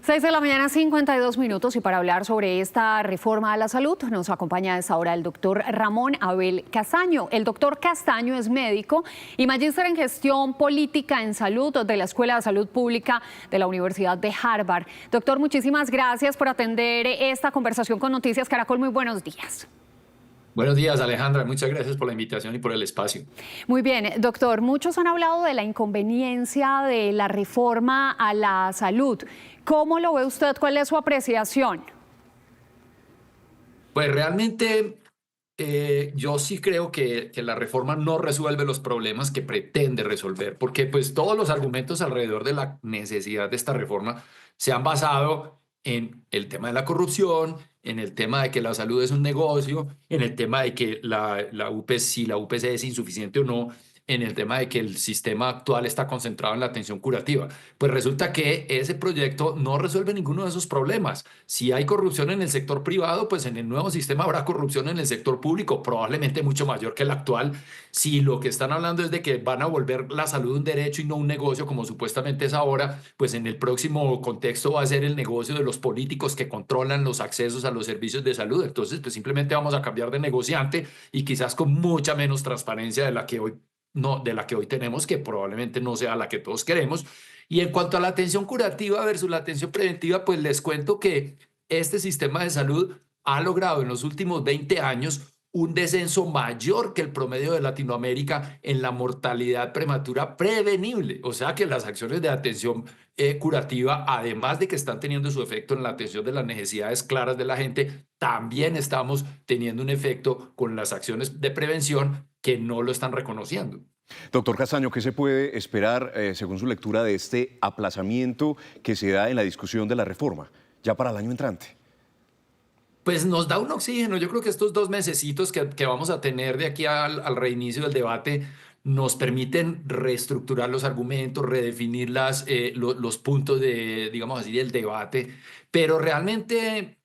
6 de la mañana, 52 minutos, y para hablar sobre esta reforma a la salud nos acompaña a esta hora el doctor Ramón Abel Castaño. El doctor Castaño es médico y magíster en gestión política en salud de la Escuela de Salud Pública de la Universidad de Harvard. Doctor, muchísimas gracias por atender esta conversación con Noticias Caracol. Muy buenos días. Buenos días, Alejandra. Muchas gracias por la invitación y por el espacio. Muy bien, doctor. Muchos han hablado de la inconveniencia de la reforma a la salud. ¿Cómo lo ve usted? ¿Cuál es su apreciación? Pues realmente yo sí creo que la reforma no resuelve los problemas que pretende resolver, porque pues todos los argumentos alrededor de la necesidad de esta reforma se han basado en el tema de la corrupción, en el tema de que la salud es un negocio, en el tema de que si la UPC es insuficiente o no, en el tema de que el sistema actual está concentrado en la atención curativa. Pues resulta que ese proyecto no resuelve ninguno de esos problemas. Si hay corrupción en el sector privado, pues en el nuevo sistema habrá corrupción en el sector público, probablemente mucho mayor que el actual. Si lo que están hablando es de que van a volver la salud un derecho y no un negocio, como supuestamente es ahora, pues en el próximo contexto va a ser el negocio de los políticos que controlan los accesos a los servicios de salud. Entonces, pues simplemente vamos a cambiar de negociante y quizás con mucha menos transparencia de la que hoy tenemos, que probablemente no sea la que todos queremos. Y en cuanto a la atención curativa versus la atención preventiva, pues les cuento que este sistema de salud ha logrado en los últimos 20 años un descenso mayor que el promedio de Latinoamérica en la mortalidad prematura prevenible. O sea que las acciones de atención curativa, además de que están teniendo su efecto en la atención de las necesidades claras de la gente, también estamos teniendo un efecto con las acciones de prevención que no lo están reconociendo. Doctor Castaño, ¿qué se puede esperar, según su lectura, de este aplazamiento que se da en la discusión de la reforma, ya para el año entrante? Pues nos da un oxígeno. Yo creo que estos 2 mesecitos que vamos a tener de aquí al reinicio del debate nos permiten reestructurar los argumentos, redefinir los puntos digamos así, del debate. Pero realmente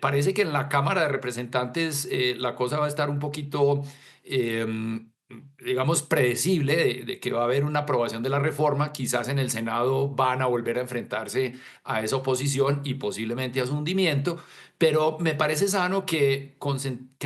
parece que en la Cámara de Representantes la cosa va a estar un poquito, digamos, predecible de que va a haber una aprobación de la reforma. Quizás en el Senado van a volver a enfrentarse a esa oposición y posiblemente a su hundimiento. Pero me parece sano que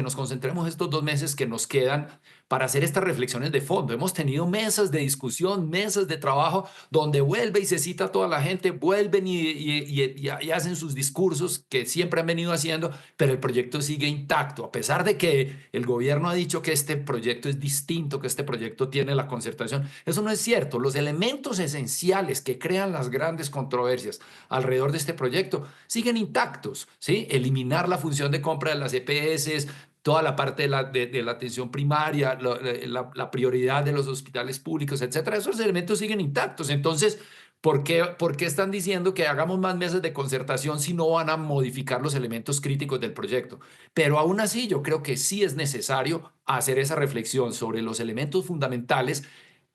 nos concentremos estos 2 meses que nos quedan para hacer estas reflexiones de fondo. Hemos tenido mesas de discusión, mesas de trabajo, donde vuelve y se cita a toda la gente, vuelven y hacen sus discursos que siempre han venido haciendo, pero el proyecto sigue intacto, a pesar de que el gobierno ha dicho que este proyecto es distinto, que este proyecto tiene la concertación. Eso no es cierto. Los elementos esenciales que crean las grandes controversias alrededor de este proyecto siguen intactos, ¿sí? Eliminar la función de compra de las EPS, toda la parte de la atención primaria, la prioridad de los hospitales públicos, etcétera. Esos elementos siguen intactos. Entonces, ¿por qué están diciendo que hagamos más mesas de concertación si no van a modificar los elementos críticos del proyecto? Pero aún así, yo creo que sí es necesario hacer esa reflexión sobre los elementos fundamentales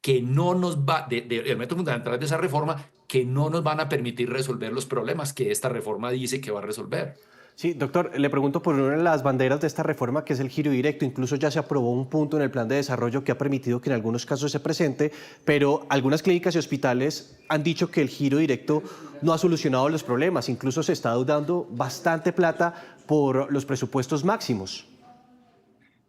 que no nos elementos fundamentales de esa reforma que no nos van a permitir resolver los problemas que esta reforma dice que va a resolver. Sí, doctor, le pregunto por una de las banderas de esta reforma, que es el giro directo. Incluso ya se aprobó un punto en el plan de desarrollo que ha permitido que en algunos casos se presente, pero algunas clínicas y hospitales han dicho que el giro directo no ha solucionado los problemas. Incluso se está dando bastante plata por los presupuestos máximos.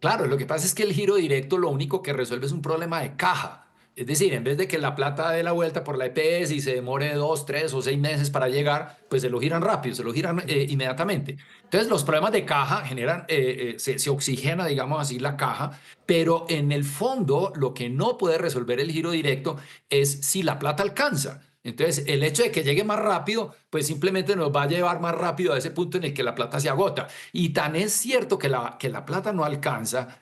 Claro, lo que pasa es que el giro directo lo único que resuelve es un problema de caja. Es decir, en vez de que la plata dé la vuelta por la EPS y se demore 2, 3 o 6 meses para llegar, pues se lo giran rápido, se lo giran inmediatamente. Entonces los problemas de caja generan, se oxigena, digamos así, la caja, pero en el fondo lo que no puede resolver el giro directo es si la plata alcanza. Entonces, el hecho de que llegue más rápido, pues simplemente nos va a llevar más rápido a ese punto en el que la plata se agota. Y tan es cierto que la plata no alcanza.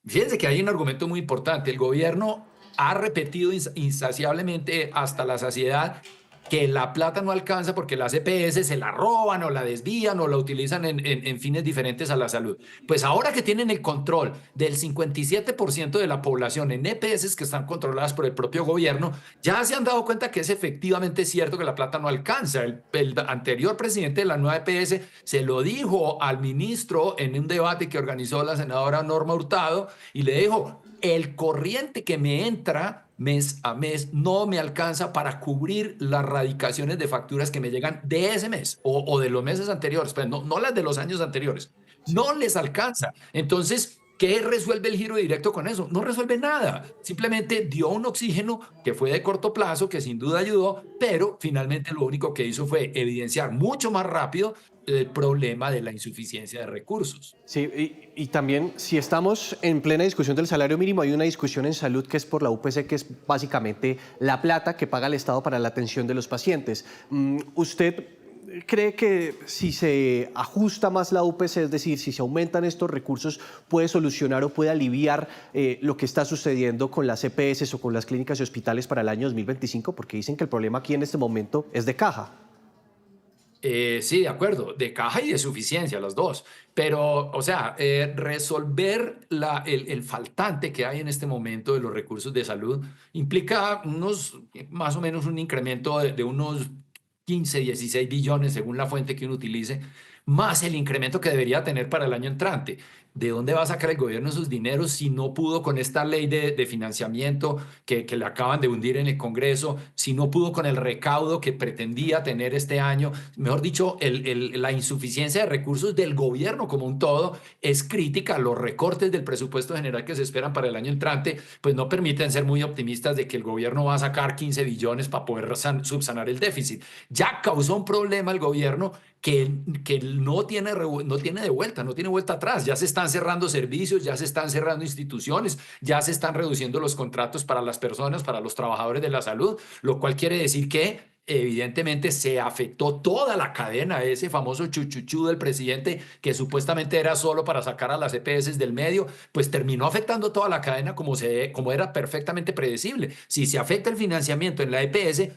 Fíjense que hay un argumento muy importante. El gobierno ha repetido insaciablemente hasta la saciedad que la plata no alcanza porque las EPS se la roban o la desvían o la utilizan en fines diferentes a la salud. Pues ahora que tienen el control del 57% de la población en EPS que están controladas por el propio gobierno, ya se han dado cuenta que es efectivamente cierto que la plata no alcanza. El anterior presidente de la nueva EPS se lo dijo al ministro en un debate que organizó la senadora Norma Hurtado y le dijo: el corriente que me entra mes a mes, no me alcanza para cubrir las radicaciones de facturas que me llegan de ese mes o de los meses anteriores, pues no las de los años anteriores. No les alcanza. Entonces, ¿qué resuelve el giro directo con eso? No resuelve nada. Simplemente dio un oxígeno que fue de corto plazo, que sin duda ayudó, pero finalmente lo único que hizo fue evidenciar mucho más rápido el problema de la insuficiencia de recursos. Sí, y también, si estamos en plena discusión del salario mínimo, hay una discusión en salud que es por la UPC, que es básicamente la plata que paga el Estado para la atención de los pacientes. ¿Usted cree que si se ajusta más la UPC, es decir, si se aumentan estos recursos, puede solucionar o puede aliviar lo que está sucediendo con las EPS o con las clínicas y hospitales para el año 2025? Porque dicen que el problema aquí en este momento es de caja. Sí, de acuerdo, de caja y de suficiencia, las dos. Pero, o sea, resolver el faltante que hay en este momento de los recursos de salud implica más o menos un incremento de unos 15, 16 billones, según la fuente que uno utilice, más el incremento que debería tener para el año entrante. ¿De dónde va a sacar el gobierno esos dineros si no pudo con esta ley de financiamiento que le acaban de hundir en el Congreso, si no pudo con el recaudo que pretendía tener este año? Mejor dicho, la insuficiencia de recursos del gobierno como un todo es crítica. Los recortes del presupuesto general que se esperan para el año entrante pues no permiten ser muy optimistas de que el gobierno va a sacar 15 billones para poder subsanar el déficit. Ya causó un problema el gobierno que no tiene de vuelta, no tiene vuelta atrás. Ya se están cerrando servicios, ya se están cerrando instituciones, ya se están reduciendo los contratos para las personas, para los trabajadores de la salud, lo cual quiere decir que evidentemente se afectó toda la cadena, ese famoso chuchuchú del presidente que supuestamente era solo para sacar a las EPS del medio, pues terminó afectando toda la cadena como era perfectamente predecible. Si se afecta el financiamiento en la EPS,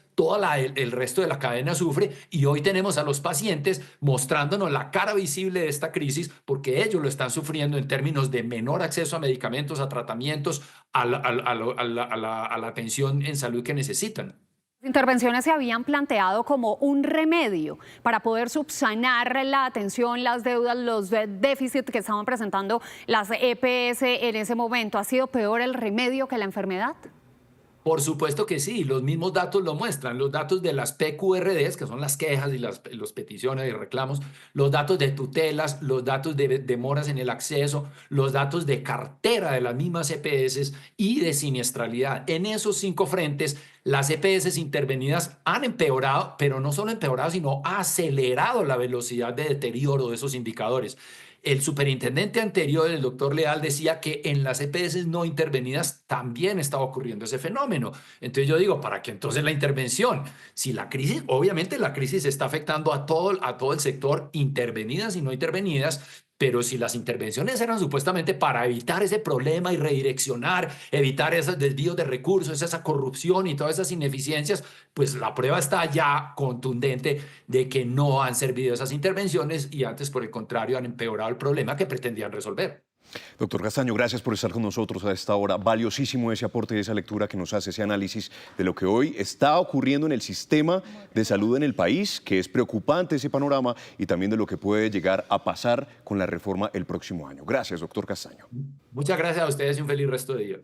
el resto de la cadena sufre y hoy tenemos a los pacientes mostrándonos la cara visible de esta crisis porque ellos lo están sufriendo en términos de menor acceso a medicamentos, a tratamientos, a la atención en salud que necesitan. Intervenciones se habían planteado como un remedio para poder subsanar la atención, las deudas, los déficits que estaban presentando las EPS en ese momento. ¿Ha sido peor el remedio que la enfermedad? Por supuesto que sí, los mismos datos lo muestran, los datos de las PQRDs, que son las quejas y las peticiones y reclamos, los datos de tutelas, los datos de demoras en el acceso, los datos de cartera de las mismas EPS y de siniestralidad. En esos 5 frentes, las EPS intervenidas han empeorado, pero no solo empeorado, sino acelerado la velocidad de deterioro de esos indicadores. El superintendente anterior, el doctor Leal, decía que en las EPS no intervenidas también estaba ocurriendo ese fenómeno. Entonces yo digo, ¿para qué entonces la intervención? Si la crisis, obviamente la crisis está afectando a todo el sector, intervenidas y no intervenidas, pero si las intervenciones eran supuestamente para evitar ese problema y redireccionar, evitar esos desvíos de recursos, esa corrupción y todas esas ineficiencias, pues la prueba está ya contundente de que no han servido esas intervenciones y antes, por el contrario, han empeorado el problema que pretendían resolver. Doctor Castaño, gracias por estar con nosotros a esta hora. Valiosísimo ese aporte y esa lectura que nos hace, ese análisis de lo que hoy está ocurriendo en el sistema de salud en el país, que es preocupante ese panorama, y también de lo que puede llegar a pasar con la reforma el próximo año. Gracias, doctor Castaño. Muchas gracias a ustedes y un feliz resto de día.